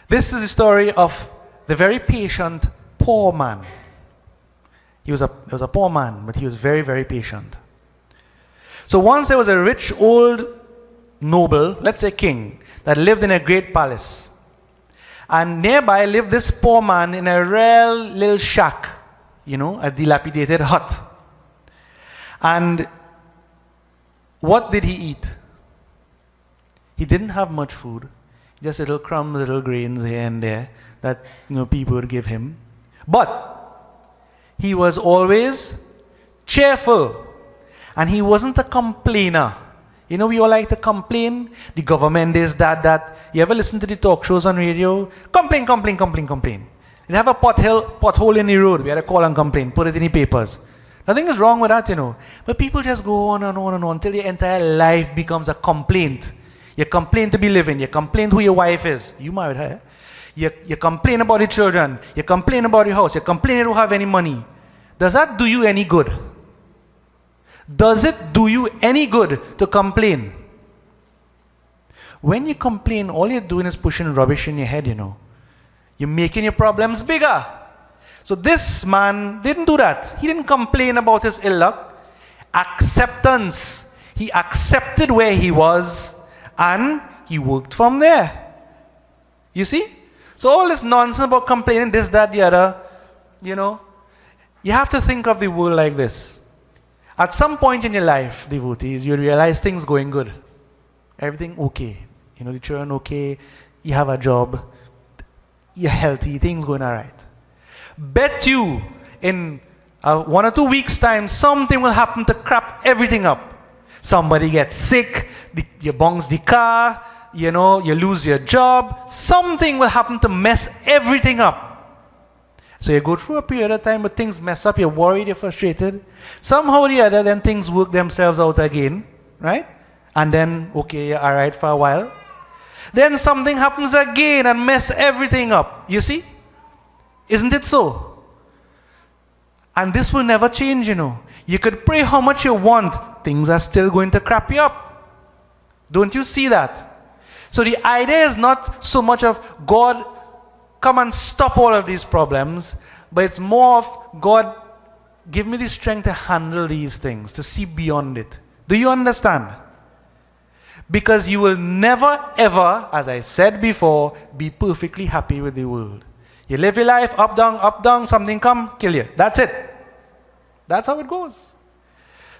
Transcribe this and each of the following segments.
This is the story of the very patient poor man. He was a poor man, but he was very, very patient. So once there was a rich old noble, let's say king, that lived in a great palace. And nearby lived this poor man in a real little shack, a dilapidated hut. And what did he eat? He didn't have much food, just little crumbs, little grains here and there that people would give him. But he was always cheerful, and he wasn't a complainer. We all like to complain. The government is that. You ever listen to the talk shows on radio? Complain. They have a pothole in the road. We had to call and complain, put it in the papers. Nothing is wrong with that, But people just go on and on and on until your entire life becomes a complaint. You complain to be living. You complain who your wife is. You married her. You complain about the children. You complain about the house. You complain you don't have any money. Does that do you any good? Does it do you any good to complain? When you complain, all you're doing is pushing rubbish in your head, You're making your problems bigger. So this man didn't do that. He didn't complain about his ill luck. Acceptance. He accepted where he was and he worked from there. You see? So all this nonsense about complaining, this, that, the other, you have to think of the world like this. At some point in your life, devotees, you realize things going good. Everything okay. The children okay, you have a job, you're healthy, things going all right. Bet you in 1 or 2 weeks' time, something will happen to crap everything up. Somebody gets sick, you bunks the car, you lose your job. Something will happen to mess everything up. So you go through a period of time, but things mess up, you're worried, you're frustrated. Somehow or the other, then things work themselves out again, right? And then, okay, you're all right for a while. Then something happens again and mess everything up. You see? Isn't it so? And this will never change, You could pray how much you want. Things are still going to crap you up. Don't you see that? So the idea is not so much of God, come and stop all of these problems, but it's more of God, give me the strength to handle these things, to see beyond it. Do you understand? Because you will never ever, as I said before, be perfectly happy with the world. You live your life, up, down, something come, kill you. That's it. That's how it goes.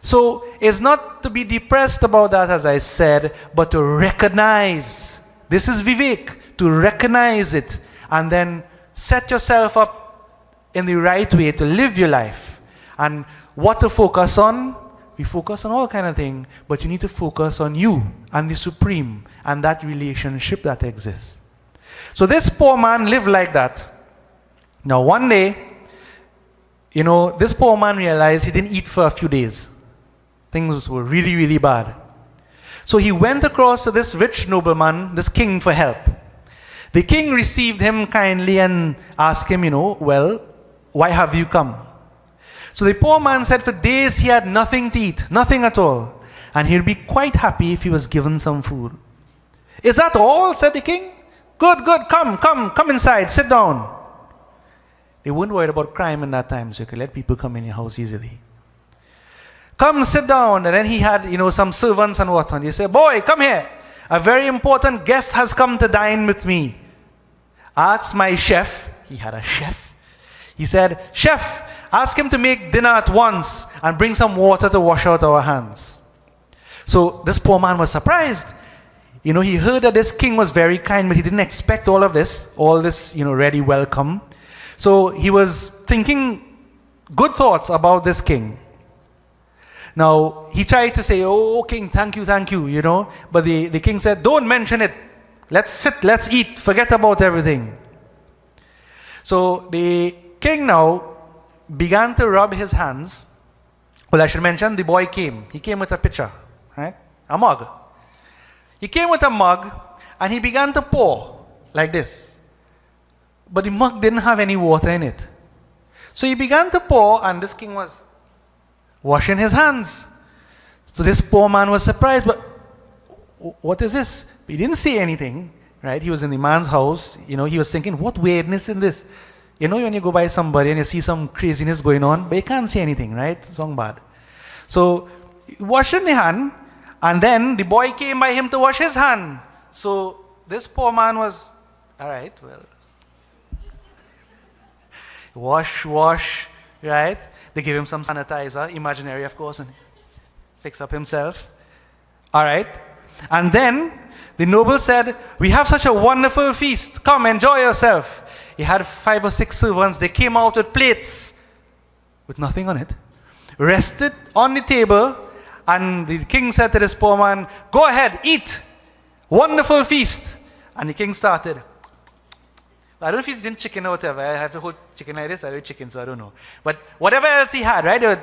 So it's not to be depressed about that, as I said, but to recognize. This is Vivek, to recognize it and then set yourself up in the right way to live your life. And what to focus on? We focus on all kind of things, but you need to focus on you and the Supreme and that relationship that exists. So this poor man lived like that. Now one day, this poor man realized he didn't eat for a few days. Things were really, really bad. So he went across to this rich nobleman, this king, for help. The king received him kindly and asked him, well, why have you come? So the poor man said for days he had nothing to eat, nothing at all. And he'd be quite happy if he was given some food. Is that all? Said the king. Good, come inside, sit down. They weren't worried about crime in that time, so you could let people come in your house easily. Come, sit down. And then he had, some servants and whatnot. He said, boy, come here. A very important guest has come to dine with me. Ask my chef. He had a chef. He said, chef, ask him to make dinner at once and bring some water to wash out our hands. So this poor man was surprised. He heard that this king was very kind, but he didn't expect all this, ready welcome. So he was thinking good thoughts about this king. Now, he tried to say, oh, king, thank you, but the king said, don't mention it. Let's sit, let's eat, forget about everything. So the king now began to rub his hands. Well, I should mention, the boy came. He came with a pitcher, right? A mug. He came with a mug, and he began to pour, like this. But the mug didn't have any water in it. So he began to pour, and this king was washing his hands. So this poor man was surprised, but what is this? He didn't say anything, right? He was in the man's house. He was thinking, what weirdness in this? When you go by somebody and you see some craziness going on, but you can't see anything, right? It's all bad. So, washing the hand, and then the boy came by him to wash his hand. So, this poor man was, all right, well, wash, right? They give him some sanitizer, imaginary of course, and fix up himself. All right. And then the noble said, we have such a wonderful feast. Come, enjoy yourself. He had 5 or 6 servants. They came out with plates with nothing on it, rested on the table, and the king said to this poor man, go ahead, eat. Wonderful feast. And the king started. I don't know if he's didn't chicken or whatever. I have to hold chicken like this. I do chicken, so I don't know. But whatever else he had, right? They were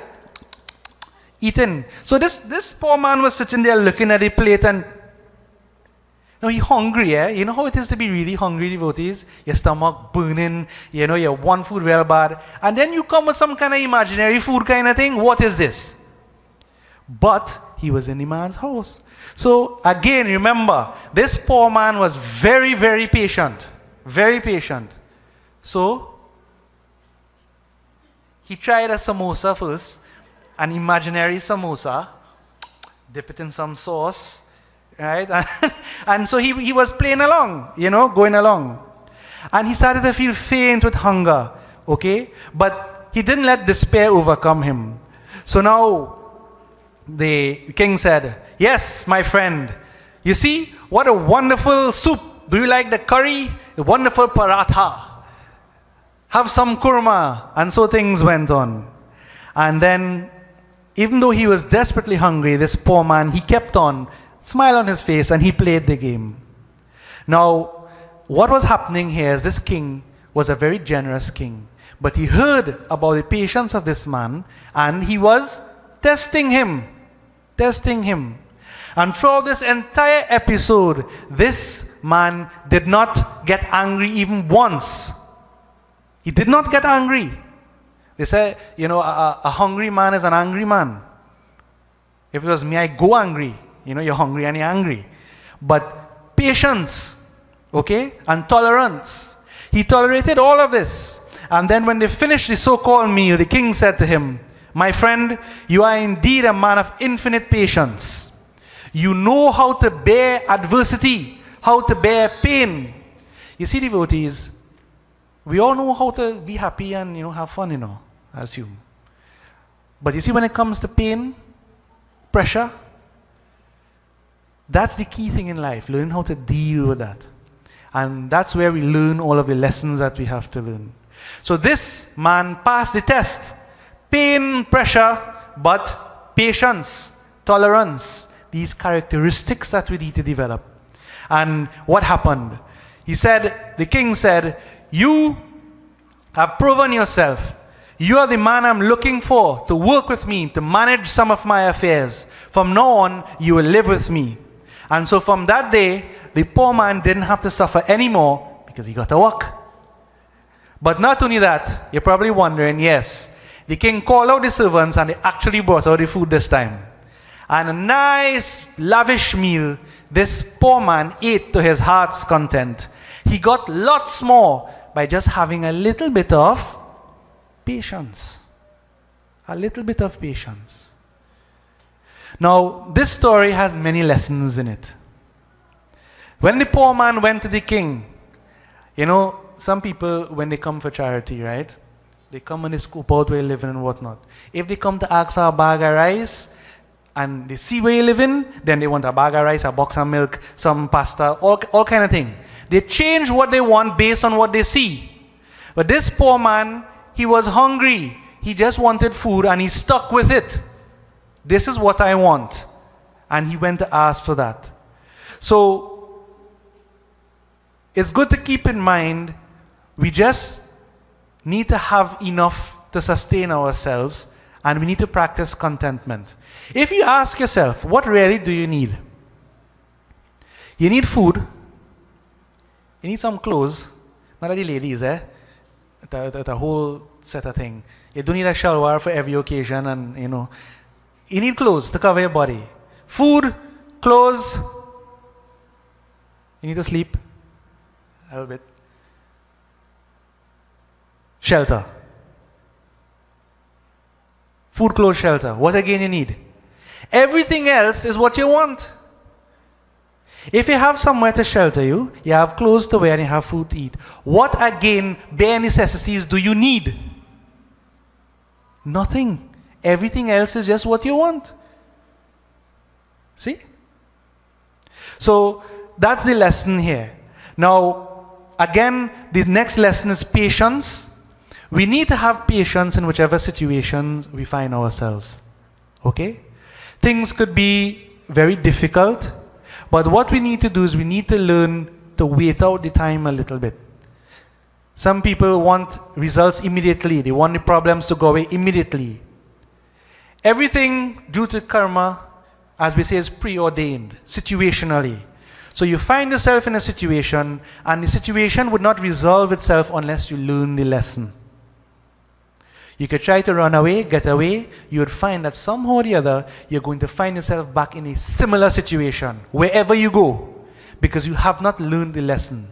eating. So this poor man was sitting there looking at the plate and he's hungry, eh? You know how it is to be really hungry, devotees? Your stomach burning, you want food real bad. And then you come with some kind of imaginary food kind of thing. What is this? But he was in the man's house. So again, remember, this poor man was very, very patient. Very patient. So, he tried a samosa first, an imaginary samosa, dip it in some sauce, right? And so he was playing along, going along. And he started to feel faint with hunger, okay? But he didn't let despair overcome him. So now, the king said, yes, my friend, you see, what a wonderful soup. Do you like the curry? The wonderful paratha. Have some kurma. And so things went on. And then, even though he was desperately hungry, this poor man, he kept on, smile on his face, and he played the game. Now, what was happening here is this king was a very generous king. But he heard about the patience of this man, and he was testing him. Testing him. And throughout this entire episode, this man did not get angry even once. He did not get angry. They say, a hungry man is an angry man. If it was me, I go angry. You're hungry and you're angry. But patience, okay, and tolerance. He tolerated all of this. And then when they finished the so-called meal, the king said to him, my friend, you are indeed a man of infinite patience. You know how to bear adversity, how to bear pain. You see, devotees, we all know how to be happy and, have fun, I assume. But you see, when it comes to pain, pressure, that's the key thing in life, learning how to deal with that. And that's where we learn all of the lessons that we have to learn. So this man passed the test. Pain, pressure, but patience, tolerance. These characteristics that we need to develop. And what happened? The king said, you have proven yourself. You are the man I'm looking for to work with me, to manage some of my affairs. From now on, you will live with me. And so from that day, the poor man didn't have to suffer anymore because he got to work. But not only that, you're probably wondering, yes, the king called out the servants and they actually brought out the food this time. And a nice, lavish meal, this poor man ate to his heart's content. He got lots more by just having a little bit of patience. A little bit of patience. Now, this story has many lessons in it. When the poor man went to the king, some people, when they come for charity, right? They come and they scoop out where you're living and whatnot. If they come to ask for a bag of rice, and they see where you live in, then they want a bag of rice, a box of milk, some pasta, all kind of thing. They change what they want based on what they see. But this poor man, he was hungry. He just wanted food and he stuck with it. This is what I want. And he went to ask for that. So, it's good to keep in mind, we just need to have enough to sustain ourselves, and we need to practice contentment. If you ask yourself, what really do you need? You need food. You need some clothes. Not only ladies, the whole set of thing. You don't need a shalwar for every occasion, and you need clothes to cover your body. Food, clothes. You need to sleep. little bit. Shelter. Food, clothes, shelter. What again you need? Everything else is what you want. If you have somewhere to shelter you, you have clothes to wear and you have food to eat. What again, bare necessities, do you need? Nothing. Everything else is just what you want. See? So that's the lesson here. Now, again, the next lesson is patience. We need to have patience in whichever situations we find ourselves. Okay? Things could be very difficult, but what we need to do is we need to learn to wait out the time a little bit. Some people want results immediately. They want the problems to go away immediately. Everything due to karma, as we say, is preordained, situationally. So you find yourself in a situation, and the situation would not resolve itself unless you learn the lesson. You could try to run away, get away. You would find that somehow or the other, you're going to find yourself back in a similar situation, wherever you go, because you have not learned the lesson.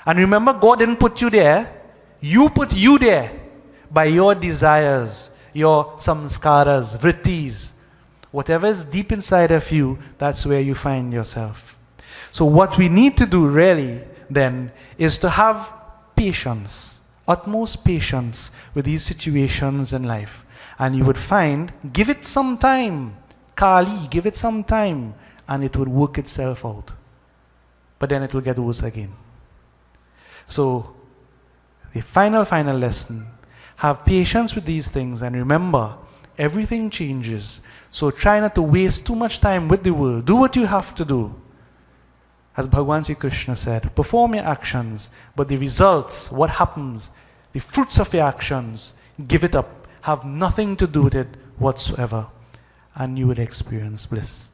And remember, God didn't put you there. You put you there by your desires, your samskaras, vrittis. Whatever is deep inside of you, that's where you find yourself. So what we need to do really then is to have patience, utmost patience with these situations in life. And you would find, give it some time, Kali, give it some time, and it would work itself out. But then it will get worse again. So, the final lesson, have patience with these things, and remember, everything changes. So try not to waste too much time with the world. Do what you have to do. As Bhagavan Sri Krishna said, perform your actions, but the results, what happens, the fruits of your actions, give it up. Have nothing to do with it whatsoever, and you would experience bliss.